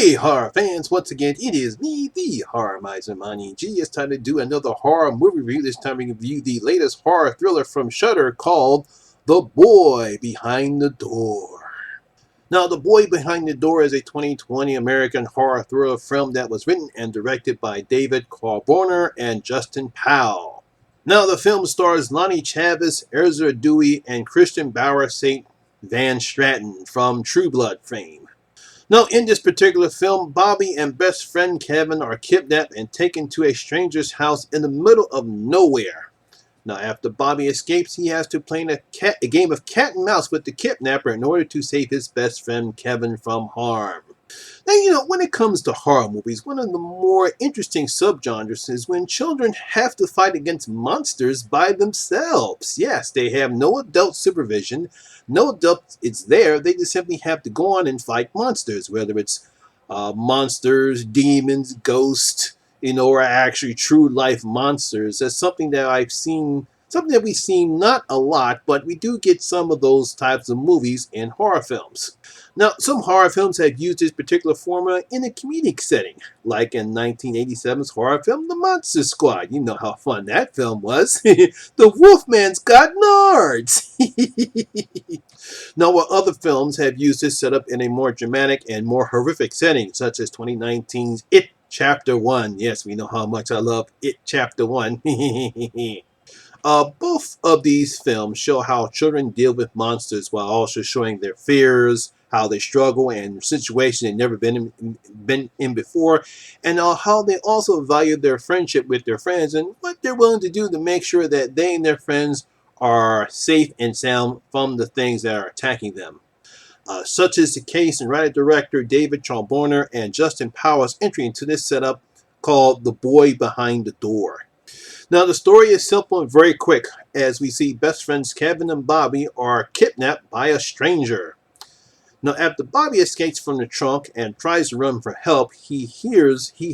Hey horror fans, once again it is me, the Horror Miser Money G. It's time to do another horror movie review. This time we review the latest horror thriller from Shudder called The Boy Behind the Door. Now, The Boy Behind the Door is a 2020 American horror thriller film that was written and directed by David Corborner and Justin Powell. Now, the film stars Lonnie Chavis, Ezra Dewey, and Christian Bauer St. Van Straten from True Blood fame. Now, in this particular film, Bobby and best friend Kevin are kidnapped and taken to a stranger's house in the middle of nowhere. Now, after Bobby escapes, he has to play a game of cat and mouse with the kidnapper in order to save his best friend Kevin from harm. Now, when it comes to horror movies, one of the more interesting subgenres is when children have to fight against monsters by themselves. Yes, they have no adult supervision, no adult it's there. They just simply have to go on and fight monsters, whether it's monsters, demons, ghosts, or actually true life monsters. That's something that I've seen, something that we've seen not a lot, but we do get some of those types of movies in horror films. Now, some horror films have used this particular formula in a comedic setting, like in 1987's horror film The Monster Squad. You know how fun that film was. The Wolfman's got nards! Now, while other films have used this setup in a more dramatic and more horrific setting, such as 2019's It Chapter 1. Yes, we know how much I love It Chapter 1. Both of these films show how children deal with monsters while also showing their fears, how they struggle in situations they've never been in before, and how they also value their friendship with their friends and what they're willing to do to make sure that they and their friends are safe and sound from the things that are attacking them. Such is the case in writer-director David Corborner and Justin Powell's entry into this setup called The Boy Behind the Door. Now, the story is simple and very quick, as we see best friends Kevin and Bobby are kidnapped by a stranger. Now, after Bobby escapes from the trunk and tries to run for help, he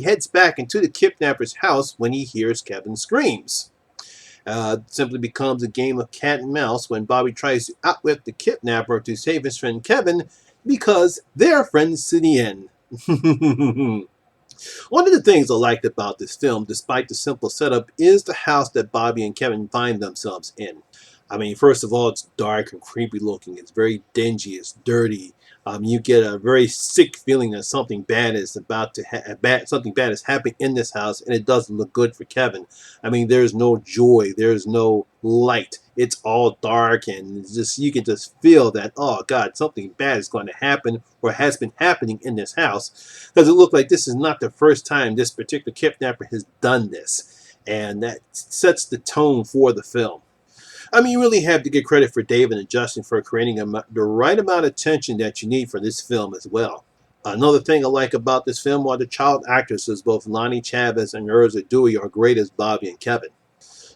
heads back into the kidnapper's house when he hears Kevin screams. Simply becomes a game of cat and mouse when Bobby tries to outwit the kidnapper to save his friend Kevin because they're friends to the end. One of the things I liked about this film, despite the simple setup, is the house that Bobby and Kevin find themselves in. I mean, first of all, it's dark and creepy looking. It's very dingy. It's dirty. You get a very sick feeling that something bad is about to something bad is happening in this house, and it doesn't look good for Kevin. I mean, there's no joy. There's no light. It's all dark, and it's just you can just feel that, oh God, something bad is going to happen or has been happening in this house, because it looked like this is not the first time this particular kidnapper has done this, and that sets the tone for the film. I mean, you really have to give credit for David and Justin for creating the right amount of tension that you need for this film as well. Another thing I like about this film are the child actresses. Both Lonnie Chavis and Ezra Dewey are great as Bobby and Kevin.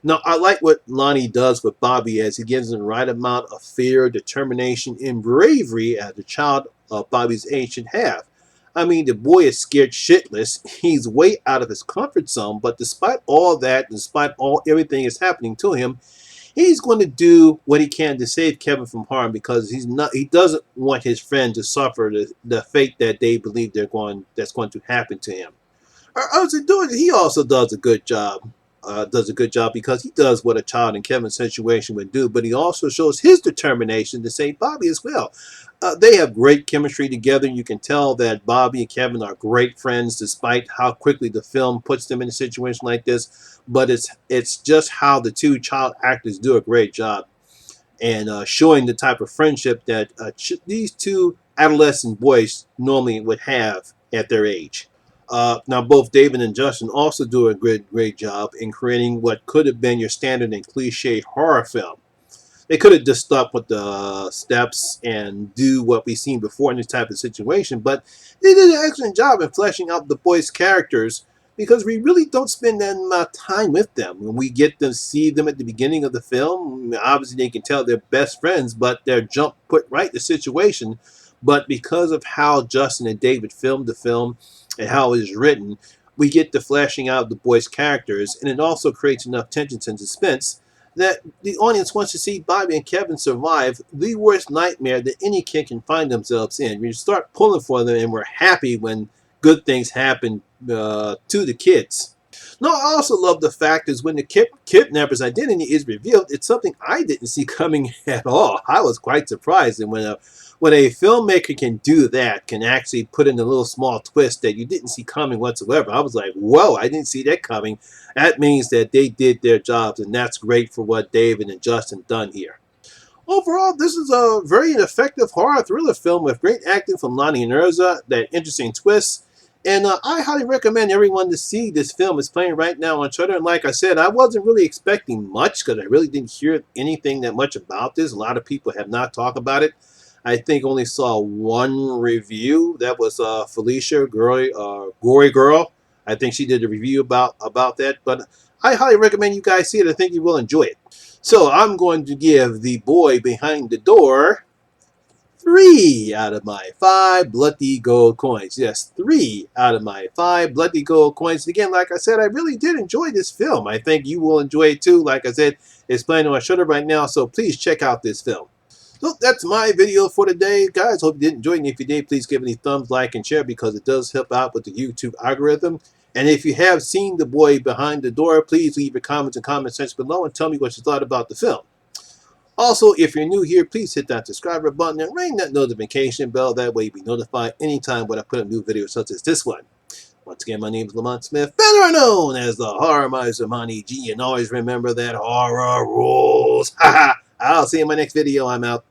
Now, I like what Lonnie does with Bobby as he gives him the right amount of fear, determination, and bravery as a child of Bobby's age should have. I mean, the boy is scared shitless. He's way out of his comfort zone, but despite all that, despite everything that's happening to him, he's going to do what he can to save Kevin from harm because he doesn't want his friend to suffer the fate that they believe that's going to happen to him. He also does a good job. Because he does what a child in Kevin's situation would do, but he also shows his determination to save Bobby as well. They have great chemistry together. You can tell that Bobby and Kevin are great friends despite how quickly the film puts them in a situation like this. But it's just how the two child actors do a great job and showing the type of friendship that these two adolescent boys normally would have at their age. Now, both David and Justin also do a great job in creating what could have been your standard and cliche horror film. They could have just stopped with the steps and do what we've seen before in this type of situation, but they did an excellent job in fleshing out the boys' characters because we really don't spend that amount of time with them. When we get to see them at the beginning of the film, obviously they can tell they're best friends, but they're put right in the situation. But because of how Justin and David filmed the film and how it is written, we get the fleshing out of the boys' characters, and it also creates enough tension and suspense that the audience wants to see Bobby and Kevin survive the worst nightmare that any kid can find themselves in. We start pulling for them, and we're happy when good things happen to the kids. No, I also love the fact is when the kidnapper's identity is revealed, it's something I didn't see coming at all. I was quite surprised, and when a filmmaker can do that, can actually put in a little small twist that you didn't see coming whatsoever, I was like, whoa, I didn't see that coming. That means that they did their jobs, and that's great for what David and Justin done here. Overall, this is a very effective horror thriller film with great acting from Lonnie and Urza, that interesting twist, and I highly recommend everyone to see this film. It's playing right now on Shudder, and like I said, I wasn't really expecting much because I really didn't hear anything that much about this. A lot of people have not talked about it. I think only saw one review. That was Felicia, Gory Girl. I think she did a review about that, but I highly recommend you guys see it. I think you will enjoy it. So I'm going to give The Boy Behind the Door 3 out of my 5 bloody gold coins. Yes, 3 out of my 5 bloody gold coins. Again, like I said, I really did enjoy this film. I think you will enjoy it too. Like I said, it's playing on Shudder right now, so please check out this film. So that's my video for today, guys. Hope you did enjoy it. And if you did, please give it a thumbs, like, and share because it does help out with the YouTube algorithm. And if you have seen The Boy Behind the Door, please leave your comments in the comment section below and tell me what you thought about the film. Also, if you're new here, please hit that subscribe button and ring that notification bell. That way you'll be notified anytime when I put a new video such as this one. Once again, my name is Lamont Smith, better known as the Horror Miser Monty G, and always remember that horror rules. Haha! I'll see you in my next video. I'm out.